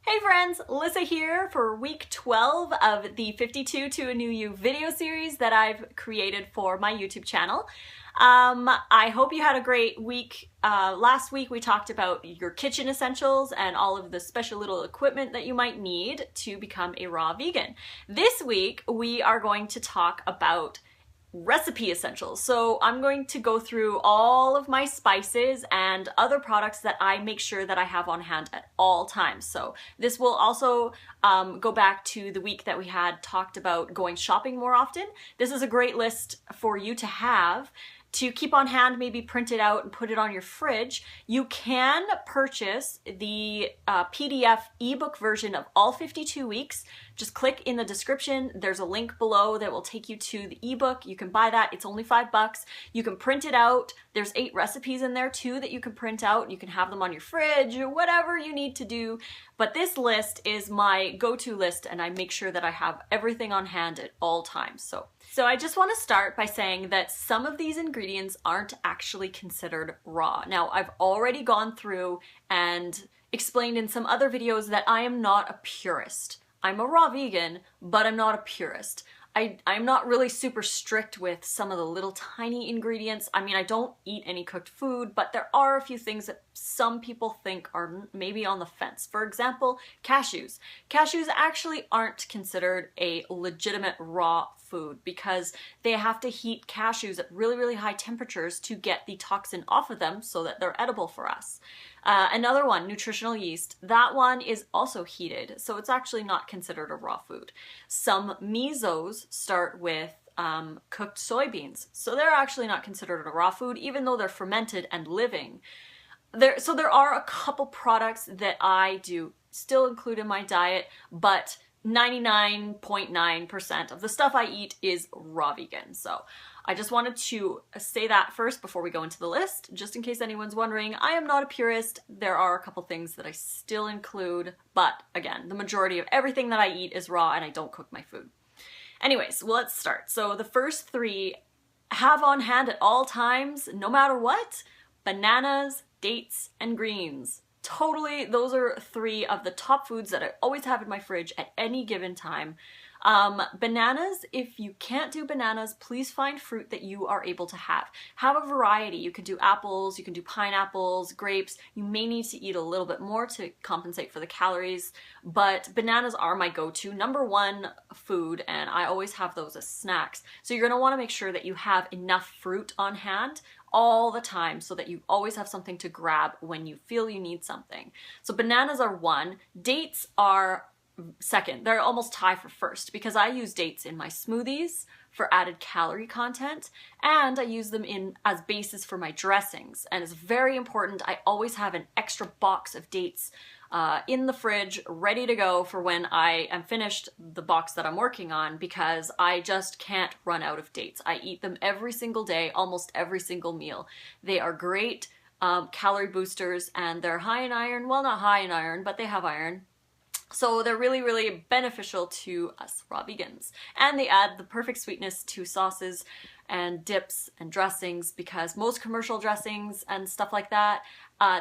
Hey friends, Lissa here for week 12 of the 52 to a New You video series that I've created for my YouTube channel. I hope you had a great week. Last week we talked about your kitchen essentials and all of the special little equipment that you might need to become a raw vegan. This week we are going to talk about recipe essentials. So I'm going to go through all of my spices and other products that I make sure that I have on hand at all times. So this will also go back to the week that we had talked about going shopping more often. This is a great list for you to have to keep on hand, maybe print it out and put it on your fridge. You can purchase the PDF ebook version of all 52 weeks. Just click in the description. There's a link below that will take you to the ebook. You can buy that. It's only $5. You can print it out. There's 8 recipes in there too that you can print out. You can have them on your fridge or whatever you need to do. But this list is my go-to list and I make sure that I have everything on hand at all times. So I just want to start by saying that some of these ingredients aren't actually considered raw. Now, I've already gone through and explained in some other videos that I am not a purist. I'm a raw vegan, but I'm not a purist. I'm not really super strict with some of the little tiny ingredients. I mean, I don't eat any cooked food, but there are a few things that some people think are maybe on the fence. For example, cashews. Cashews actually aren't considered a legitimate raw food because they have to heat cashews at really, really high temperatures to get the toxin off of them so that they're edible for us. Another one, nutritional yeast. That one is also heated, so it's actually not considered a raw food. Some misos start with cooked soybeans, so they're actually not considered a raw food, even though they're fermented and living. So there are a couple products that I do still include in my diet, but 99.9% of the stuff I eat is raw vegan. So I just wanted to say that first before we go into the list, just in case anyone's wondering. I am not a purist. There are a couple things that I still include, but again, the majority of everything that I eat is raw and I don't cook my food. Anyways, well, let's start. So the first 3 have on hand at all times, no matter what: bananas, dates, and greens. Totally, those are 3 of the top foods that I always have in my fridge at any given time. Bananas, if you can't do bananas, please find fruit that you are able to have. Have a variety. You can do apples, you can do pineapples, grapes. You may need to eat a little bit more to compensate for the calories, but bananas are my go-to #1 food, and I always have those as snacks. So you're gonna wanna make sure that you have enough fruit on hand all the time so that you always have something to grab when you feel you need something. So bananas are 1. Dates are 2nd. They're almost tied for 1st because I use dates in my smoothies for added calorie content, and I use them as bases for my dressings. And it's very important. I always have an extra box of dates in the fridge ready to go for when I am finished the box that I'm working on, because I just can't run out of dates. I eat them every single day, almost every single meal. They are great calorie boosters, and they're high in iron. Well, not high in iron, but they have iron. So they're really, really beneficial to us raw vegans. And they add the perfect sweetness to sauces and dips and dressings, because most commercial dressings and stuff like that,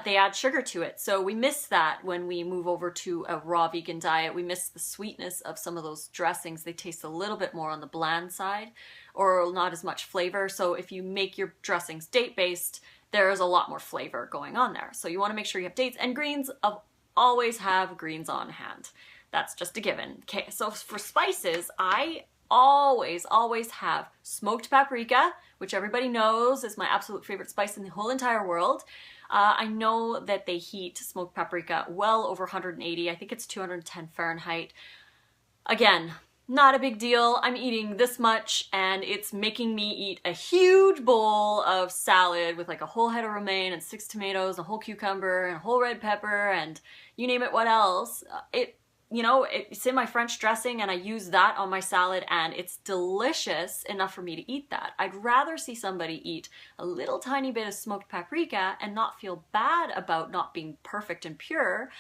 they add sugar to it. So we miss that when we move over to a raw vegan diet. We miss the sweetness of some of those dressings. They taste a little bit more on the bland side, or not as much flavor. So if you make your dressings date-based, there's a lot more flavor going on there. So you want to make sure you have dates and greens. Always have greens on hand. That's just a given. Okay, so for spices, I always have smoked paprika, which everybody knows is my absolute favorite spice in the whole entire world. I know that they heat smoked paprika well over 180. I think it's 210 Fahrenheit. Again, not a big deal. I'm eating this much and it's making me eat a huge bowl of salad with like a whole head of romaine and 6 tomatoes, a whole cucumber and a whole red pepper and you name it, what else. It's in my French dressing and I use that on my salad and it's delicious enough for me to eat that. I'd rather see somebody eat a little tiny bit of smoked paprika and not feel bad about not being perfect and pure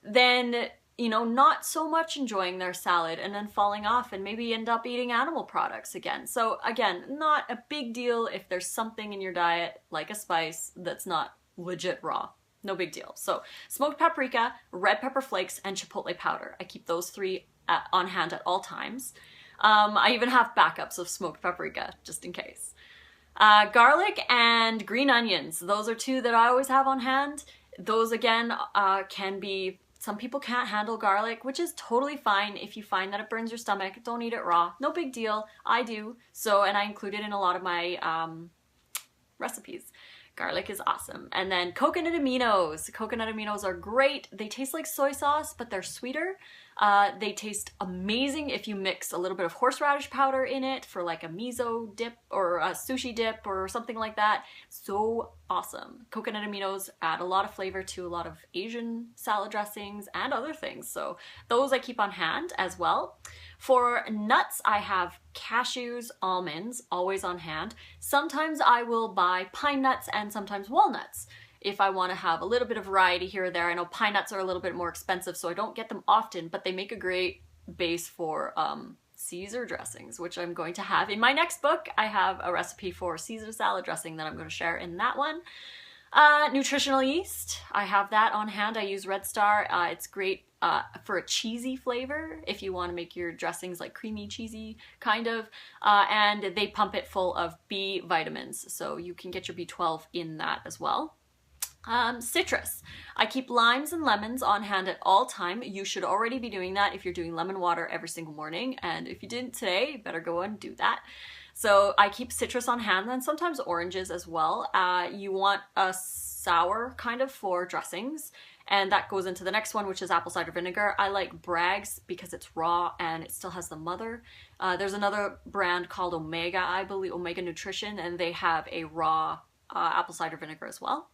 than not so much enjoying their salad and then falling off and maybe end up eating animal products again. So again, not a big deal if there's something in your diet, like a spice, that's not legit raw. no big deal. So smoked paprika, red pepper flakes, and chipotle powder. I keep those 3 on hand at all times. I even have backups of smoked paprika just in case. Garlic and green onions. Those are 2 that I always have on hand. Those again can be, some people can't handle garlic, which is totally fine. If you find that it burns your stomach, don't eat it raw. No big deal. I do. So, and I include it in a lot of my recipes. Garlic is awesome. And then coconut aminos. Coconut aminos are great. They taste like soy sauce, but they're sweeter. They taste amazing if you mix a little bit of horseradish powder in it for like a miso dip or a sushi dip or something like that. So awesome. Coconut aminos add a lot of flavor to a lot of Asian salad dressings and other things. So those I keep on hand as well. For nuts, I have cashews, almonds, always on hand. Sometimes I will buy pine nuts and sometimes walnuts if I want to have a little bit of variety here or there. I know pine nuts are a little bit more expensive, so I don't get them often, but they make a great base for Caesar dressings, which I'm going to have in my next book. I have a recipe for Caesar salad dressing that I'm going to share in that one. Nutritional yeast, I have that on hand. I use Red Star. It's great for a cheesy flavor if you want to make your dressings like creamy, cheesy kind of. And they pump it full of B vitamins, so you can get your B12 in that as well. Citrus. I keep limes and lemons on hand at all time. You should already be doing that if you're doing lemon water every single morning. And if you didn't today, you better go and do that. So I keep citrus on hand and sometimes oranges as well. You want a sour kind of for dressings. And that goes into the next one, which is apple cider vinegar. I like Bragg's because it's raw and it still has the mother. There's another brand called Omega, I believe, Omega Nutrition, and they have a raw apple cider vinegar as well.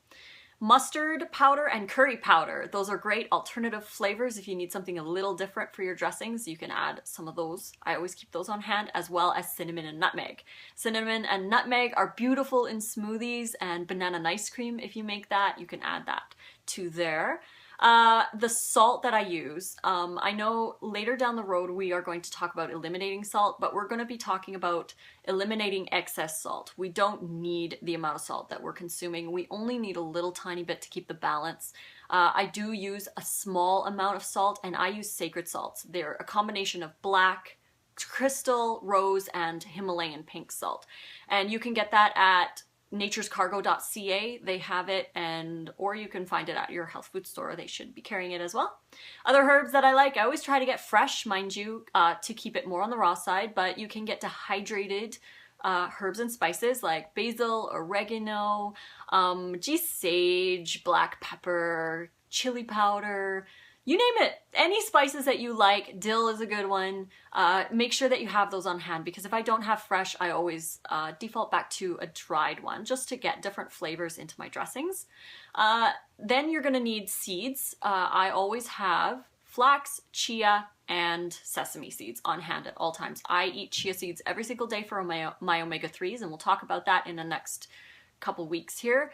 Mustard powder and curry powder. Those are great alternative flavors. If you need something a little different for your dressings, you can add some of those. I always keep those on hand, as well as cinnamon and nutmeg. Cinnamon and nutmeg are beautiful in smoothies and banana ice cream. If you make that, you can add that to there. The salt that I use, I know later down the road we are going to talk about eliminating salt, but we're going to be talking about eliminating excess salt. We don't need the amount of salt that we're consuming. We only need a little tiny bit to keep the balance. I do use a small amount of salt, and I use sacred salts. They're a combination of black, crystal, rose, and Himalayan pink salt. And you can get that at naturescargo.ca. They have it, and or you can find it at your health food store. They should be carrying it as well. Other herbs that I like, I always try to get fresh, mind you, to keep it more on the raw side, but you can get dehydrated herbs and spices like basil, oregano, sage, black pepper, chili powder, you name it. Any spices that you like. Dill is a good one. Make sure that you have those on hand, because if I don't have fresh, I always default back to a dried one just to get different flavors into my dressings. Then you're gonna need seeds. I always have flax, chia, and sesame seeds on hand at all times. I eat chia seeds every single day for my omega-3s, and we'll talk about that in the next couple weeks here.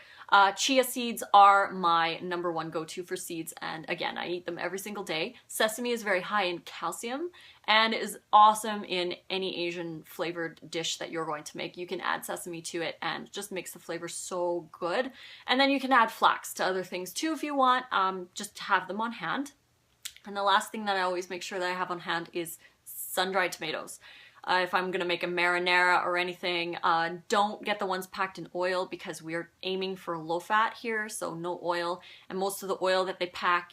Chia seeds are my #1 go-to for seeds, and again, I eat them every single day. Sesame is very high in calcium and is awesome in any Asian flavored dish that you're going to make. You can add sesame to it and just makes the flavor so good. And then you can add flax to other things too if you want, just to have them on hand. And the last thing that I always make sure that I have on hand is sun-dried tomatoes. If I'm gonna make a marinara or anything, don't get the ones packed in oil, because we're aiming for low fat here, so no oil. And most of the oil that they pack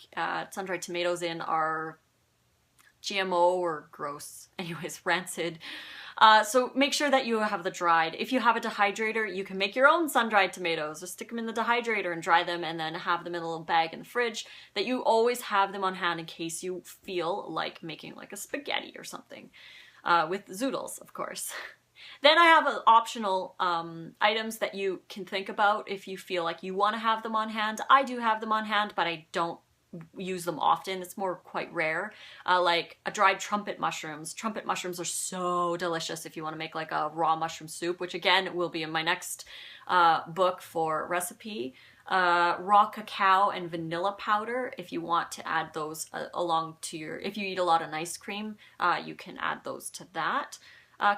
sun-dried tomatoes in are GMO or gross, anyways, rancid. So make sure that you have the dried. If you have a dehydrator, you can make your own sun-dried tomatoes. Just stick them in the dehydrator and dry them, and then have them in a little bag in the fridge, that you always have them on hand in case you feel like making like a spaghetti or something. With zoodles, of course. Then I have optional items that you can think about if you feel like you want to have them on hand. I do have them on hand, but I don't use them often. It's more quite rare. Like dried trumpet mushrooms. Trumpet mushrooms are so delicious if you want to make like a raw mushroom soup, which again will be in my next book for recipe. Raw cacao and vanilla powder, if you want to add those along to your, if you eat a lot of ice cream, you can add those to that.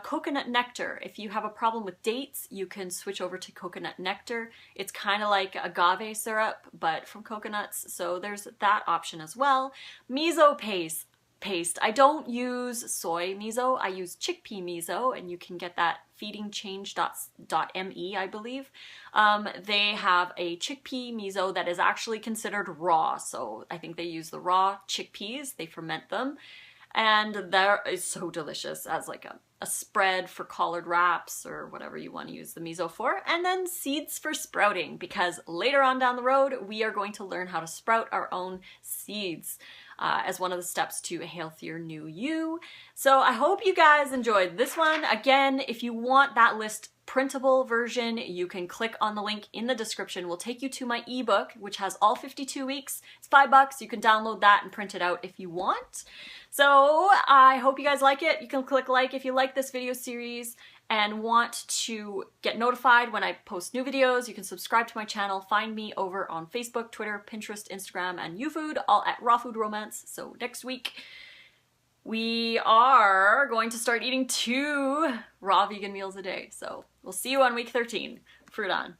Coconut nectar. If you have a problem with dates, you can switch over to coconut nectar. It's kind of like agave syrup, but from coconuts, so there's that option as well. Miso paste. I don't use soy miso, I use chickpea miso, and you can get that feedingchange.me, I believe. They have a chickpea miso that is actually considered raw, so I think they use the raw chickpeas, they ferment them, and that is so delicious as like a spread for collard wraps or whatever you want to use the miso for. And then seeds for sprouting, because later on down the road we are going to learn how to sprout our own seeds as one of the steps to a healthier new you. So I hope you guys enjoyed this one. Again, if you want that list printable version, you can click on the link in the description. We'll take you to my ebook, which has all 52 weeks. It's $5. You can download that and print it out if you want. So I hope you guys like it. You can click like if you like this video series and want to get notified when I post new videos. You can subscribe to my channel. Find me over on Facebook, Twitter, Pinterest, Instagram, and YouFood, all at Raw Food Romance. So next week, we are going to start eating 2 raw vegan meals a day. So we'll see you on week 13. Fruit on.